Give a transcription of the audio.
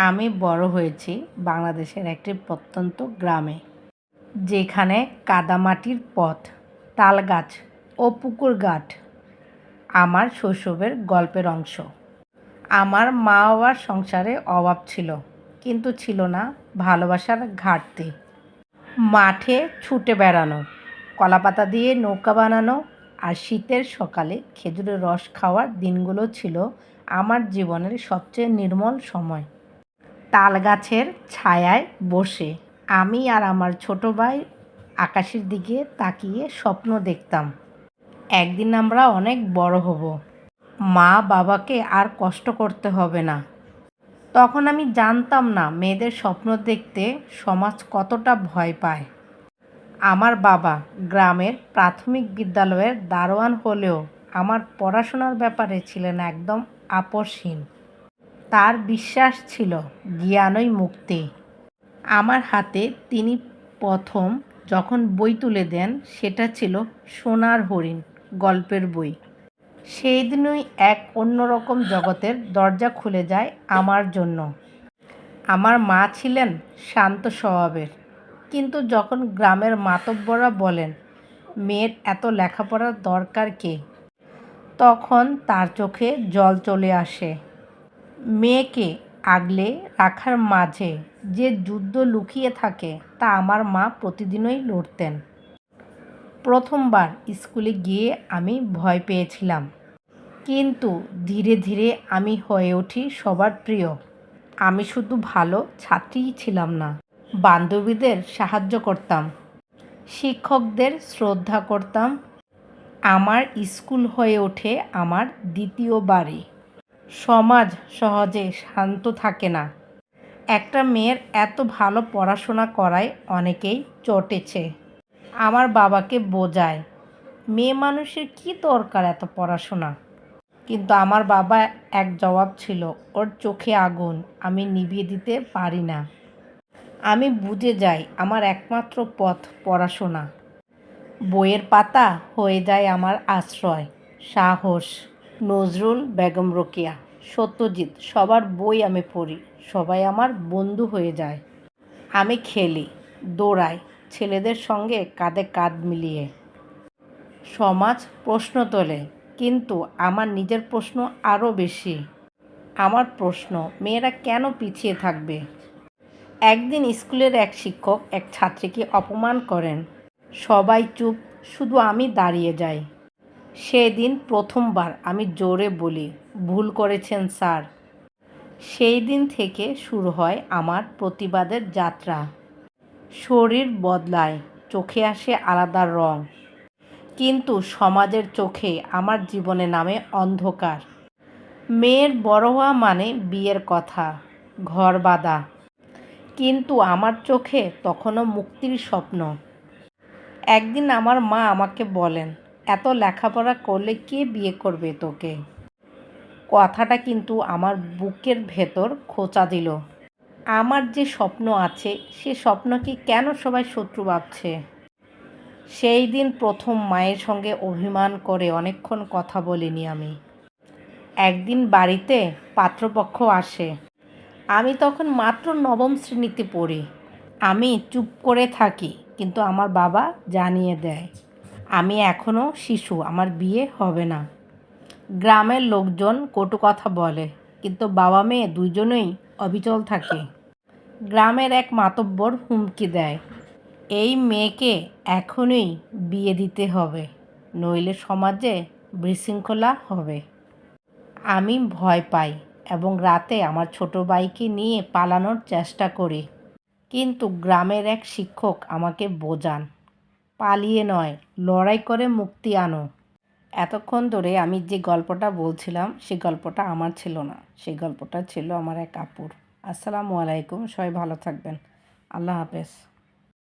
আমি বড় হয়েছি বাংলাদেশের একটি প্রত্যন্ত গ্রামে, যেখানে কাদামাটির পথ, তালগাছ ও পুকুর ঘাট আমার শৈশবের গল্পের অংশ। আমার মা বাবার সংসারে অভাব ছিল, কিন্তু ছিল না ভালোবাসার ঘাটতি। মাঠে ছুটে বেড়ানো, কলাপাতা দিয়ে নৌকা বানানো আর শীতের সকালে খেজুরের রস খাওয়ার দিনগুলো ছিল আমার জীবনের সবচেয়ে নির্মল সময়। তালগাছের ছায়ায় বসে আমি আর আমার ছোট ভাই আকাশের দিকে তাকিয়ে স্বপ্ন দেখতাম, একদিন আমরা অনেক বড় হব, মা বাবাকে আর কষ্ট করতে হবে না। তখন আমি জানতাম না মেয়েদের স্বপ্ন দেখতে সমাজ কতটা ভয় পায়। আমার বাবা গ্রামের প্রাথমিক বিদ্যালয়ের দারোয়ান হলেও আমার পড়াশোনার ব্যাপারে ছিলেন একদম আপোষহীন। তার বিশ্বাস ছিল জ্ঞানই মুক্তি। আমার হাতে তিনি প্রথম যখন বই তুলে দেন, সেটা ছিল সোনার হরিণ গল্পের বই। সেই দিনই এক অন্যরকম জগতের দরজা খুলে যায় আমার জন্য। আমার মা ছিলেন শান্ত স্বভাবের, কিন্তু যখন গ্রামের মাতব্বররা বলেন মেয়ের এত লেখাপড়ার দরকার কি, তখন তার চোখে জল চলে আসে। মেয়েকে আগলে রাখার মাঝে যে যুদ্ধ লুকিয়ে থাকে তা আমার মা প্রতিদিনই লড়তেন। প্রথমবার স্কুলে গিয়ে আমি ভয় পেয়েছিলাম, কিন্তু ধীরে ধীরে আমি হয়ে উঠি সবার প্রিয়। আমি শুধু ভালো ছাত্রীই ছিলাম না, বান্ধবীদের সাহায্য করতাম, শিক্ষকদের শ্রদ্ধা করতাম। আমার স্কুল হয়ে ওঠে আমার দ্বিতীয় বাড়ি। সমাজ সহজে শান্ত থাকে না। একটা মেয়ের এত ভালো পড়াশোনা করায় অনেকেই চটেছে। আমার বাবাকে বোঝায়, মেয়ে মানুষের কী দরকার এত পড়াশোনা, কিন্তু আমার বাবা এক জবাব ছিল, ওর চোখে আগুন আমি নিভিয়ে দিতে পারি না। আমি বুঝে যাই আমার একমাত্র পথ পড়াশোনা। বইয়ের পাতা হয়ে যায় আমার আশ্রয়। সাহস, নজরুল, বেগম রোকেয়া, সত্যজিৎ সবার বই আমি পড়ি, সবাই আমার বন্ধু হয়ে যায়। আমি খেলি, দৌড়াই, ছেলেদের সঙ্গে কাঁধে কাঁধ মিলিয়ে। সমাজ প্রশ্ন তোলে, কিন্তু আমার নিজের প্রশ্ন আরও বেশি। আমার প্রশ্ন, মেয়েরা কেন পিছিয়ে থাকবে? একদিন স্কুলের এক শিক্ষক এক ছাত্রীকে অপমান করেন। সবাই চুপ, শুধু আমি দাঁড়িয়ে যাই। সেদিন প্রথমবার আমি জোরে বলি, ভুল করেছেন স্যার। সেই দিন থেকে শুরু হয় আমার প্রতিবাদের যাত্রা। শরীর বদলায়, চোখে আসে আলাদা রং, কিন্তু সমাজের চোখে আমার জীবনে নামে অন্ধকার। মেয়ের বড় হওয়া মানে বিয়ের কথা, ঘর বাঁধা, কিন্তু আমার চোখে তখনও মুক্তির স্বপ্ন। একদিন আমার মা আমাকে বলেন, এত লেখাপড়া করলে কে বিয়ে করবে তোকে? কথাটা কিন্তু আমার বুকের ভেতর খোঁচা দিল। আমার যে স্বপ্ন আছে, সে স্বপ্নকে কেন সবাই শত্রু ভাবছে? সেই দিন প্রথম মায়ের সঙ্গে অভিমান করে অনেকক্ষণ কথা বলিনি আমি। একদিন বাড়িতে পাত্রপক্ষ আসে। আমি তখন মাত্র নবম শ্রেণীতে পড়ি। আমি চুপ করে থাকি, কিন্তু আমার বাবা জানিয়ে দেয় আমি এখনও শিশু, আমার বিয়ে হবে না। গ্রামের লোকজন কটু কথা বলে, কিন্তু বাবা মেয়ে দুজনেই অবিচল থাকে। গ্রামের এক মাতব্বর হুমকি দেয়, এই মেয়েকে এখনই বিয়ে দিতে হবে, নইলে সমাজে বিশৃঙ্খলা হবে। আমি ভয় পাই এবং রাতে আমার ছোট ভাইকে নিয়ে পালানোর চেষ্টা করি, কিন্তু গ্রামের এক শিক্ষক আমাকে বোঝান, পালিয়ে নয়, লড়াই করে মুক্তি আনো। এতক্ষণ ধরে আমি যে গল্পটা বলছিলাম, সেই গল্পটা আমার ছিল না, সেই গল্পটা ছিল আমার এক আপুর। আসসালামু আলাইকুম, সবাই ভালো থাকবেন। আল্লাহ হাফেজ।